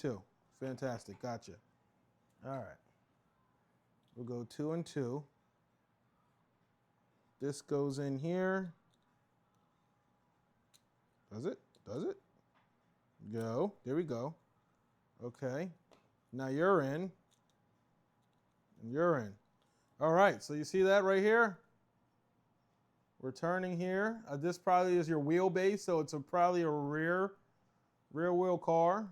2. Fantastic. Gotcha. All right. We'll go 2 and 2. This goes in here. Does it? Does it? Go. There we go. Okay. Now you're in. And you're in. All right. So you see that right here? We're turning here. This probably is your wheelbase, so it's probably a rear wheel car.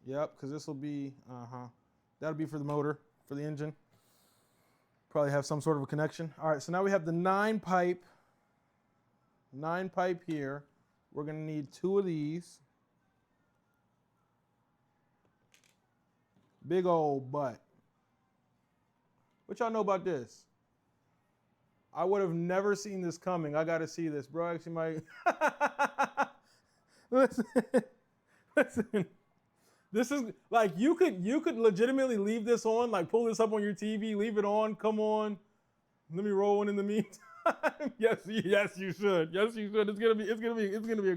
Yep, because this will be, that'll be for the motor, for the engine. Probably have some sort of a connection. All right, so now we have the 9 pipe here. We're going to need 2 of these. Big old butt. What y'all know about this? I would have never seen this coming. I got to see this, bro. Actually, listen. This is like you could legitimately leave this on, like pull this up on your TV, leave it on. Come on, let me roll one in the meantime. yes, you should. Yes, you should. It's gonna be a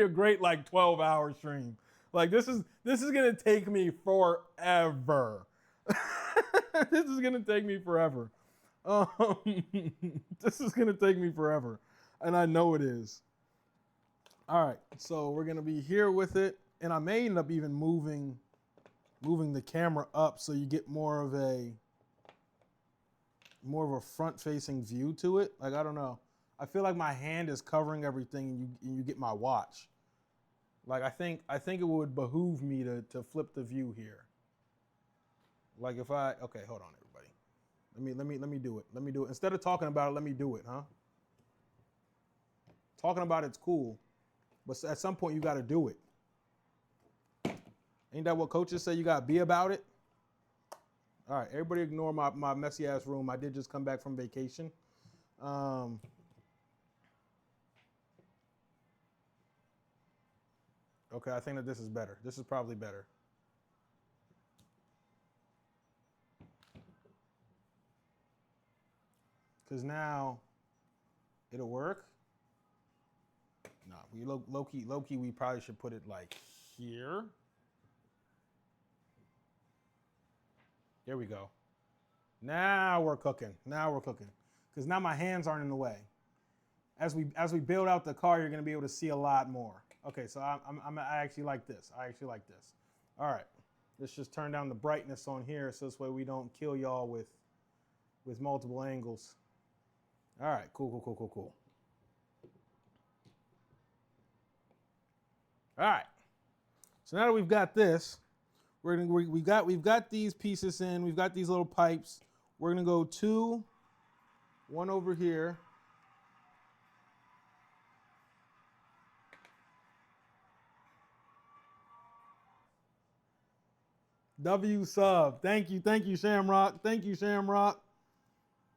great like 12-hour stream. Like this is gonna take me forever. This is gonna take me forever. This is gonna take me forever, and I know it is. All right, so we're gonna be here with it, and I may end up even moving the camera up so you get more of a front-facing view to it. Like I don't know, I feel like my hand is covering everything, and you get my watch. Like I think it would behoove me to flip the view here. Like if okay, hold on, everybody. Let me do it. Let me do it. Instead of talking about it, let me do it, huh? Talking about it's cool, but at some point you got to do it. Ain't that what coaches say? You got to be about it. All right, everybody ignore my messy ass room. I did just come back from vacation. Okay, I think that this is better. This is probably better. Because now it'll work. Nah, we low key, we probably should put it like here. There we go. Now we're cooking. Because now my hands aren't in the way. As we build out the car, you're gonna be able to see a lot more. Okay, so I actually like this. All right, let's just turn down the brightness on here so this way we don't kill y'all with multiple angles. All right, cool. All right. So now that we've got this, we've got these pieces in. We've got these little pipes. We're gonna go 2, 1 over here. W sub. Thank you, Shamrock. Thank you, Shamrock.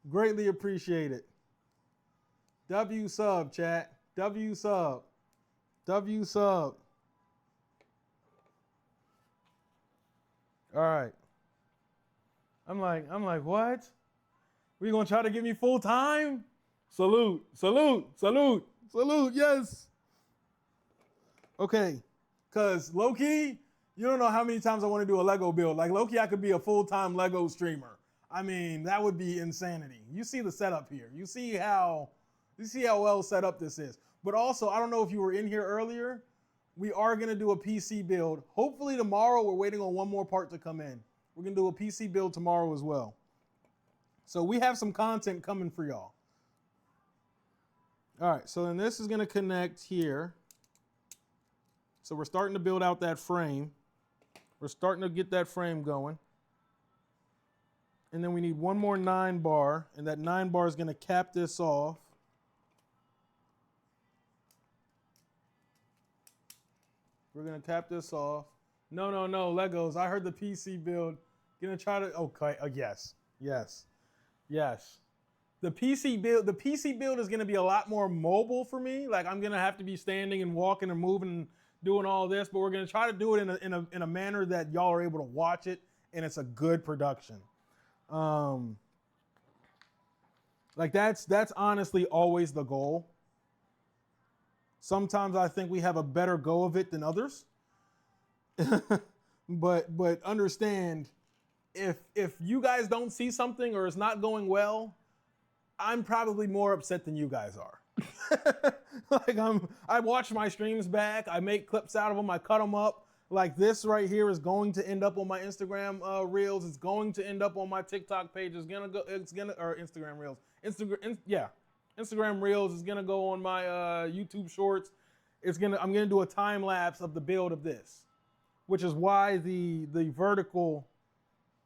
Greatly appreciate it. W sub, chat. W sub. All right. I'm like, what? We gonna try to get me full time? Salute. Yes. Okay. Cause low key, you don't know how many times I want to do a Lego build. Like low key, I could be a full-time Lego streamer. I mean, that would be insanity. You see the setup here. You see how well set up this is. But also, I don't know if you were in here earlier. We are gonna do a PC build. Hopefully tomorrow. We're waiting on one more part to come in. We're gonna do a PC build tomorrow as well. So we have some content coming for y'all. All right, so then this is gonna connect here. So we're starting to build out that frame. We're starting to get that frame going. And then we need one more 9 bar, and that 9 bar is gonna cap this off. We're gonna cap this off. No, Legos. I heard the PC build. Gonna try to, okay, yes. The PC build is gonna be a lot more mobile for me. Like I'm gonna have to be standing and walking and moving and doing all this, but we're gonna try to do it in a manner that y'all are able to watch it and it's a good production. Like that's honestly always the goal. Sometimes I think we have a better go of it than others. but understand, if you guys don't see something or it's not going well, I'm probably more upset than you guys are. Like I watch my streams back, I make clips out of them, I cut them up. Like this right here is going to end up on my Instagram reels. It's going to end up on my TikTok page. Or Instagram reels. Instagram reels is gonna go on my YouTube shorts. I'm gonna do a time lapse of the build of this, which is why the vertical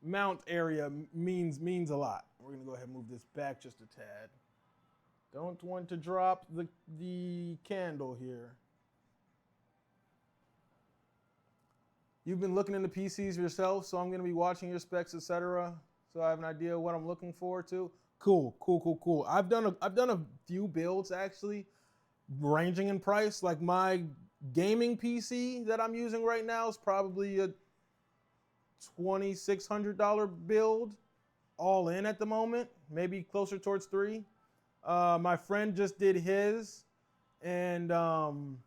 mount area means a lot. We're gonna go ahead and move this back just a tad. Don't want to drop the candle here. You've been looking into PCs yourself, so I'm going to be watching your specs, etc. So I have an idea of what I'm looking forward to. Cool. I've done a few builds actually, ranging in price. Like my gaming PC that I'm using right now is probably a $2,600 build, all in at the moment, maybe closer towards $3,000. My friend just did his, and I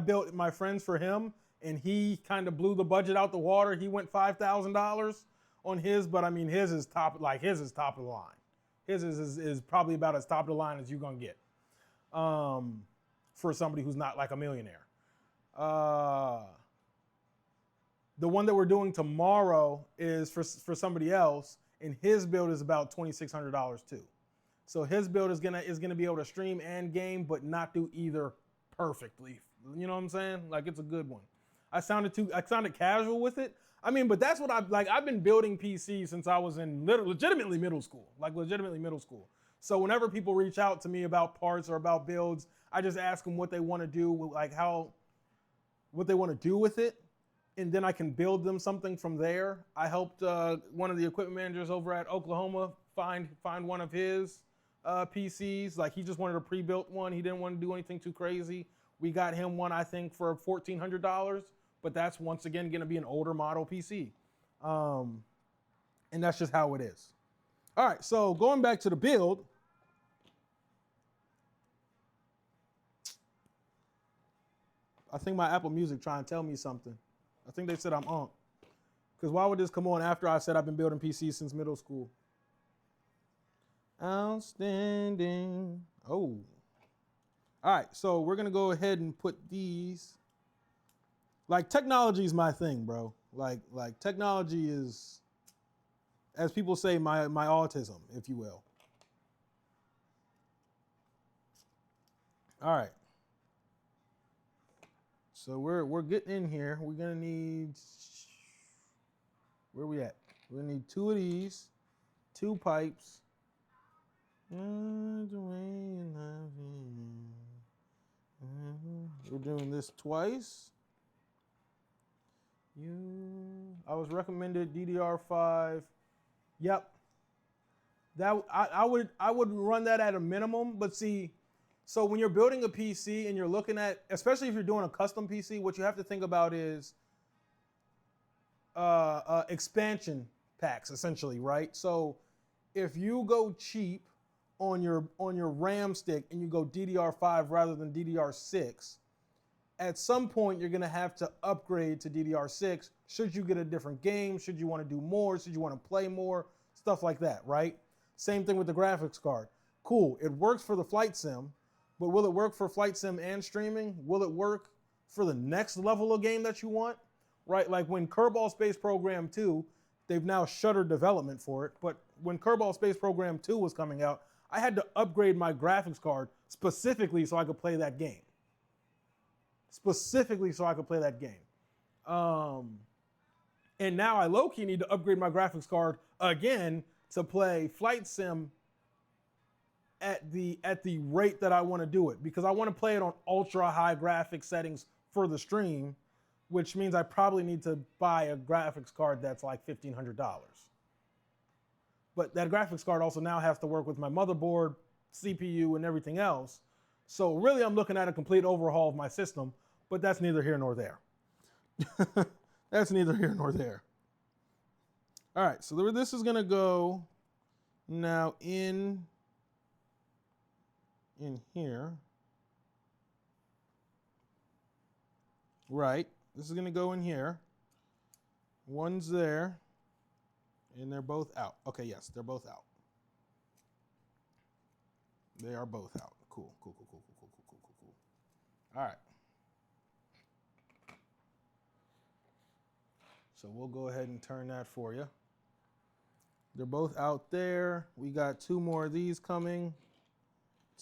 built my friend's for him. And he kind of blew the budget out the water. He went $5,000 on his, but I mean his is top of the line. His is probably about as top of the line as you're gonna get for somebody who's not like a millionaire. The one that we're doing tomorrow is for somebody else, and his build is about $2,600 too. So his build is gonna be able to stream and game, but not do either perfectly. You know what I'm saying? Like it's a good one. I sounded casual with it. I mean, but that's what I've been building PCs since I was in legitimately middle school. So whenever people reach out to me about parts or about builds, I just ask them what they want to do, what they want to do with it, and then I can build them something from there. I helped one of the equipment managers over at Oklahoma find one of his PCs. Like he just wanted a pre-built one. He didn't want to do anything too crazy. We got him one, I think, for $1,400. But that's once again going to be an older model PC. And that's just how it is. All right, so going back to the build. I think my Apple Music trying to tell me something. I think they said I'm on. Because why would this come on after I said I've been building PCs since middle school? Outstanding. Oh. All right, so we're going to go ahead and put these. Like technology is my thing, bro. Like technology is, as people say, my autism, if you will. All right. So we're getting in here. We're gonna need, where we at? We're gonna need 2 of these, 2 pipes. We're doing this twice. I was recommended DDR5. Yep. That I would run that at a minimum, but see, so when you're building a PC and you're looking at, especially if you're doing a custom PC, what you have to think about is expansion packs, essentially, right? So if you go cheap on your RAM stick and you go DDR5 rather than DDR6, at some point, you're going to have to upgrade to DDR6 should you get a different game, should you want to do more, should you want to play more, stuff like that, right? Same thing with the graphics card. Cool, it works for the flight sim, but will it work for flight sim and streaming? Will it work for the next level of game that you want, right? Like when Kerbal Space Program 2, they've now shuttered development for it, but when Kerbal Space Program 2 was coming out, I had to upgrade my graphics card specifically so I could play that game. And now I low-key need to upgrade my graphics card again to play Flight Sim at the rate that I want to do it, because I want to play it on ultra high graphics settings for the stream, which means I probably need to buy a graphics card that's like $1,500. But that graphics card also now has to work with my motherboard, CPU, and everything else. So really I'm looking at a complete overhaul of my system, but that's neither here nor there. That's neither here nor there. All right, so this is gonna go now in here. Right, This is going to go in here. One's there. And they're both out. Okay, yes, they're both out. They are both out. Cool. All right. So we'll go ahead and turn that for you. They're both out there. We got 2 more of these coming.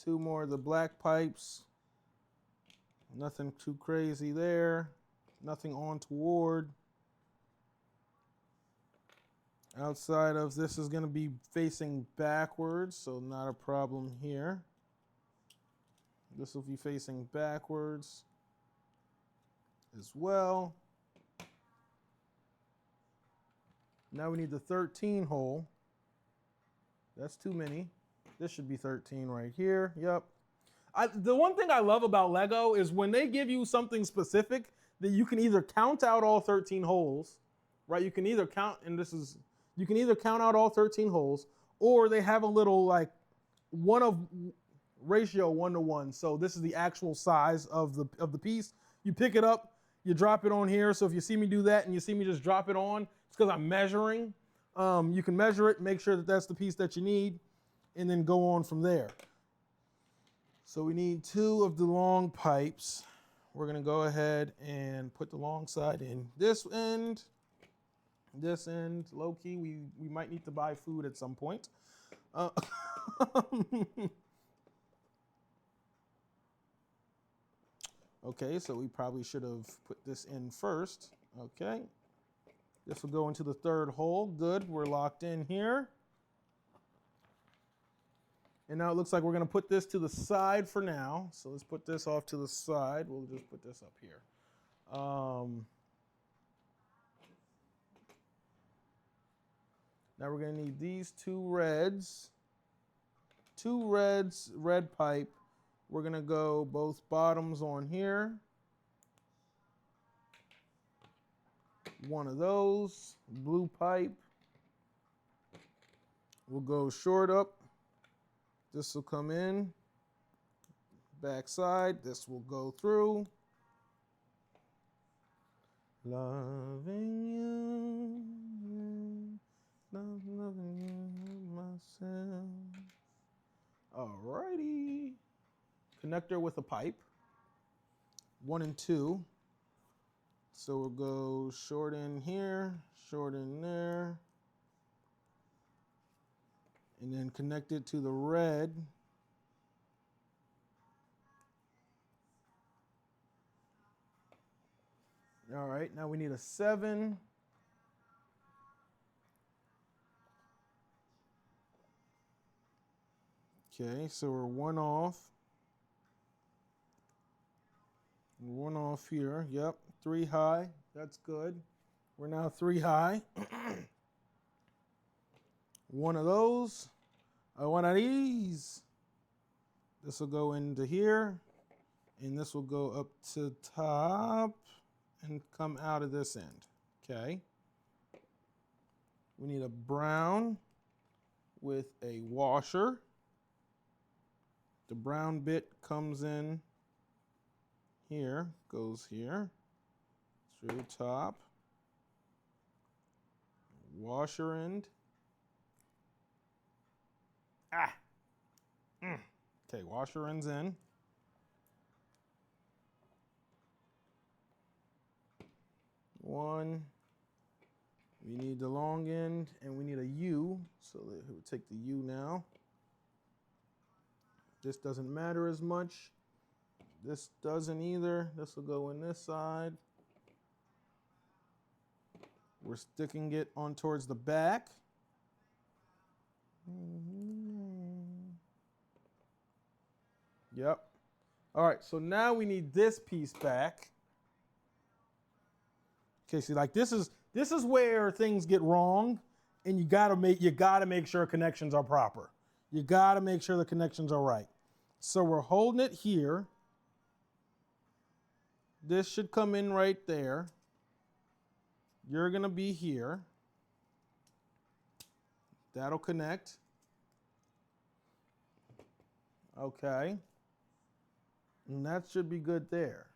2 more of the black pipes. Nothing too crazy there. Nothing untoward. Outside of this is going to be facing backwards, so not a problem here. This will be facing backwards as well. Now we need the 13 hole. That's too many. This should be 13 right here. Yep. The one thing I love about Lego is when they give you something specific that you can either count out all 13 holes, right? You can either count, and you can either count out all 13 holes, or they have a little like ratio 1-to-1. So this is the actual size of the piece. You pick it up, you drop it on here. So if you see me do that and you see me just drop it on, it's because I'm measuring. You can measure it, make sure that that's the piece that you need, and then go on from there. So we need 2 of the long pipes. We're going to go ahead and put the long side in this end. This end, low key, we might need to buy food at some point. Okay, so we probably should have put this in first. Okay. This will go into the 3rd hole. Good, we're locked in here. And now it looks like we're going to put this to the side for now. So let's put this off to the side. We'll just put this up here. Now we're going to need these 2 reds. 2 reds, red pipe. We're going to go both bottoms on here. 1 of those, blue pipe. We'll go short up. This will come in. Back side, this will go through. Loving you, loving you myself. Alrighty. Connector with a pipe. 1 and 2. So we'll go short in here, short in there. And then connect it to the red. All right, now we need a 7. Okay, so we're 1 off. 1 off here. Yep, 3 high. That's good. We're now 3 high. 1 of those. 1 of these. This will go into here, and this will go up to top and come out of this end. Okay. We need a brown with a washer. The brown bit comes in here, goes here, through top, washer end. Okay, washer end's in. One. We need the long end, and we need a U, so we'll take the U now. This doesn't matter as much. This doesn't either. This will go in this side. We're sticking it on towards the back. Yep. All right, so now we need this piece back. Okay, see, like this is where things get wrong, and you gotta make sure connections are proper. You gotta make sure the connections are right. So we're holding it here. This should come in right there. You're gonna be here. That'll connect. Okay. And that should be good there.